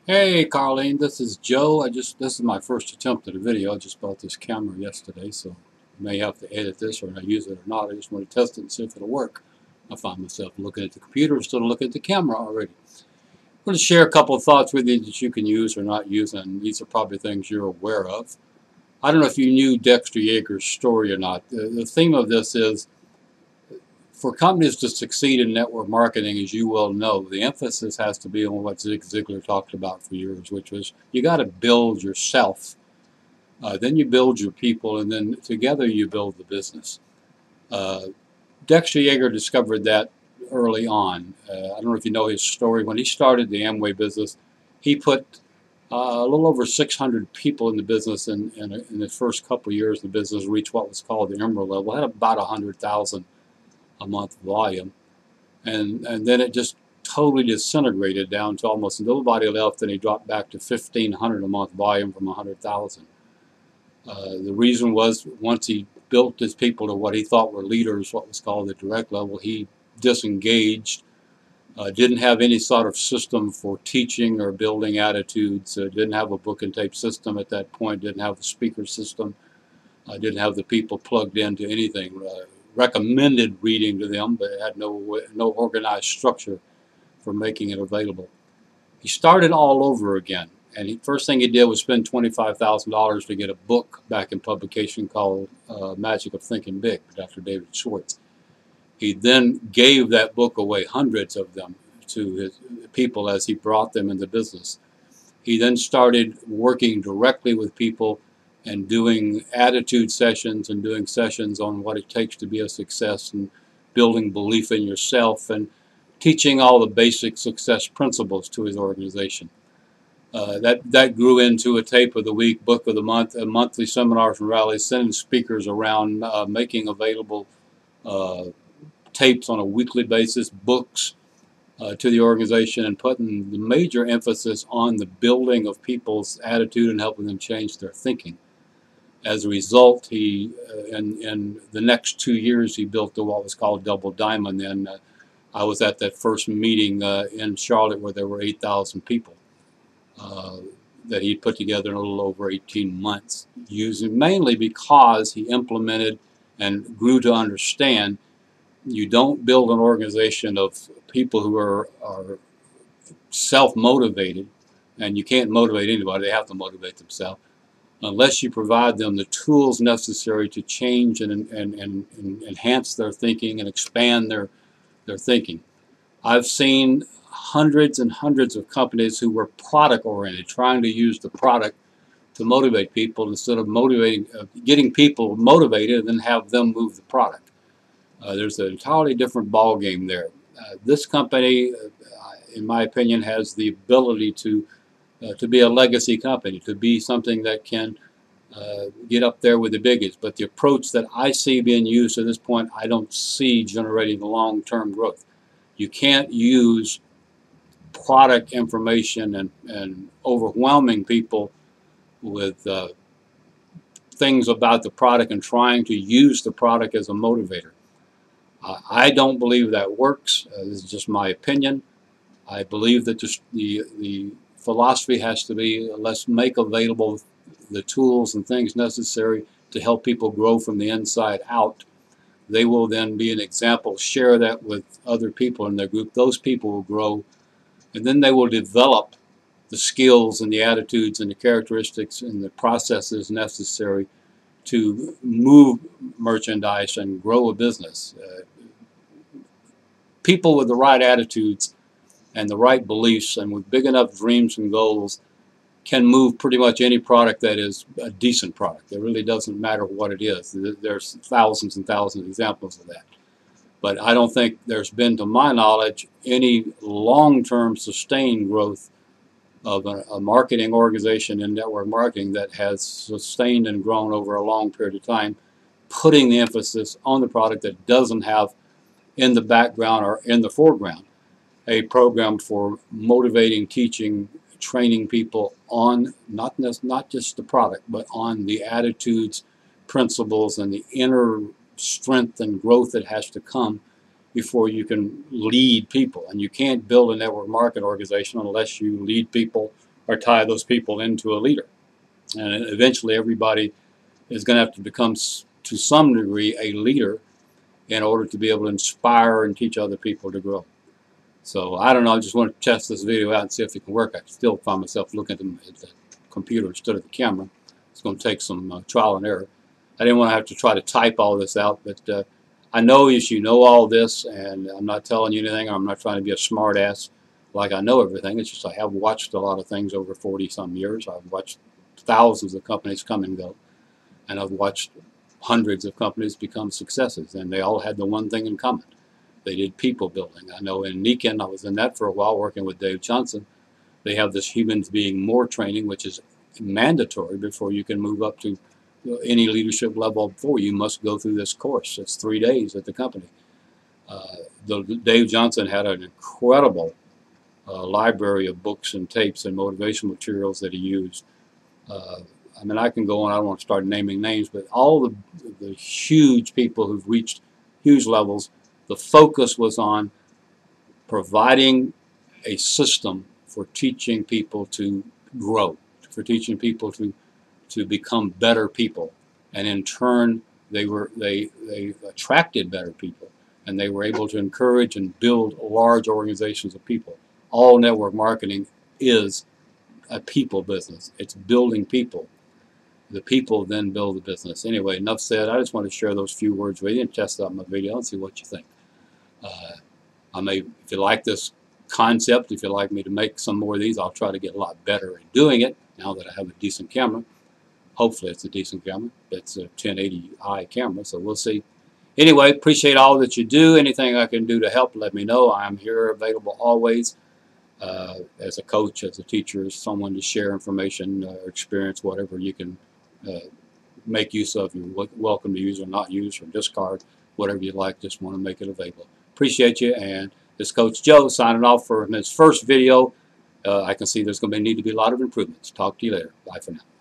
Hey Carlene, this is Joe. This is my first attempt at a video. I just bought this camera yesterday, so I may have to edit this or not use it or not. I just want to test it and see if it'll work. I find myself looking at the computer instead of looking at the camera already. I'm going to share a couple of thoughts with you that you can use or not use, and these are probably things you're aware of. I don't know if you knew Dexter Jager's story or not. The theme of this is for companies to succeed in network marketing, as you well know, the emphasis has to be on what Zig Ziglar talked about for years, which was you got to build yourself, then you build your people, and then together you build the business. Uh, Dexter Jager discovered that early on. I don't know if you know his story. When he started the Amway business, he put a little over 600 people in the business, and in the first couple of years, the business reached what was called the emerald level. It had about 100,000 a month volume, and then it just totally disintegrated down to almost nobody left, and he dropped back to 1,500 a month volume from 100,000. The reason was once he built his people to what he thought were leaders, what was called the direct level, he disengaged, didn't have any sort of system for teaching or building attitudes, didn't have a book and tape system at that point, didn't have a speaker system, didn't have the people plugged into anything. Recommended reading to them, but it had no organized structure for making it available. He started all over again, and the first thing he did was spend $25,000 to get a book back in publication called Magic of Thinking Big, Dr. David Schwartz. He then gave that book away, hundreds of them, to his people as he brought them into business. He then started working directly with people and doing attitude sessions and doing sessions on what it takes to be a success and building belief in yourself and teaching all the basic success principles to his organization. That grew into a tape of the week, book of the month, monthly seminars and rallies, sending speakers around, making available tapes on a weekly basis, books to the organization, and putting the major emphasis on the building of people's attitude and helping them change their thinking. As a result, in the next 2 years, he built what was called Double Diamond. And I was at that first meeting in Charlotte where there were 8,000 people that he put together in a little over 18 months, using mainly because he implemented and grew to understand you don't build an organization of people who are self-motivated, and you can't motivate anybody, they have to motivate themselves, unless you provide them the tools necessary to change and enhance their thinking and expand their thinking. I've seen hundreds and hundreds of companies who were product-oriented, trying to use the product to motivate people instead of getting people motivated and then have them move the product. There's an entirely different ball game there. This company, in my opinion, has the ability to be a legacy company, to be something that can get up there with the biggest. But the approach that I see being used at this point, I don't see generating long-term growth. You can't use product information and overwhelming people with things about the product and trying to use the product as a motivator. I don't believe that works. This is just my opinion. I believe that the philosophy has to be, let's make available the tools and things necessary to help people grow from the inside out. They will then be an example, share that with other people in their group. Those people will grow, and then they will develop the skills and the attitudes and the characteristics and the processes necessary to move merchandise and grow a business. People with the right attitudes and the right beliefs and with big enough dreams and goals can move pretty much any product that is a decent product. It really doesn't matter what it is. There's thousands and thousands of examples of that. But I don't think there's been, to my knowledge, any long-term sustained growth of a marketing organization in network marketing that has sustained and grown over a long period of time, putting the emphasis on the product that doesn't have in the background or in the foreground a program for motivating, teaching, training people on not just the product, but on the attitudes, principles, and the inner strength and growth that has to come before you can lead people. And you can't build a network marketing organization unless you lead people or tie those people into a leader. And eventually everybody is going to have to become, to some degree, a leader in order to be able to inspire and teach other people to grow. So I don't know, I just want to test this video out and see if it can work. I still find myself looking at the computer instead of the camera. It's going to take some trial and error. I didn't want to have to try to type all this out, but I know as you know all this, and I'm not telling you anything, or I'm not trying to be a smart ass like I know everything. It's just I have watched a lot of things over 40-some years. I've watched thousands of companies come and go, and I've watched hundreds of companies become successes, and they all had the one thing in common. They did people building. I know in Niken, I was in that for a while working with Dave Johnson. They have this humans being more training, which is mandatory before you can move up to any leadership level. Before you must go through this course. It's 3 days at the company. Dave Johnson had an incredible library of books and tapes and motivational materials that he used. I mean, I can go on. I don't want to start naming names, but all the huge people who've reached huge levels, the focus was on providing a system for teaching people to grow, for teaching people to become better people, and in turn they attracted better people, and they were able to encourage and build large organizations of people. All network marketing is a people business. It's building people. The people then build the business. Anyway, enough said. I just want to share those few words with you and test out my video and see what you think. If you like this concept, if you'd like me to make some more of these, I'll try to get a lot better at doing it now that I have a decent camera. Hopefully it's a decent camera. It's a 1080i camera, so we'll see. Anyway, appreciate all that you do. Anything I can do to help, let me know. I'm here available always as a coach, as a teacher, as someone to share information, experience, whatever you can make use of. You're welcome to use or not use or discard, whatever you like. Just want to make it available. Appreciate you, and this is Coach Joe signing off for his first video. I can see there's going to need to be a lot of improvements. Talk to you later. Bye for now.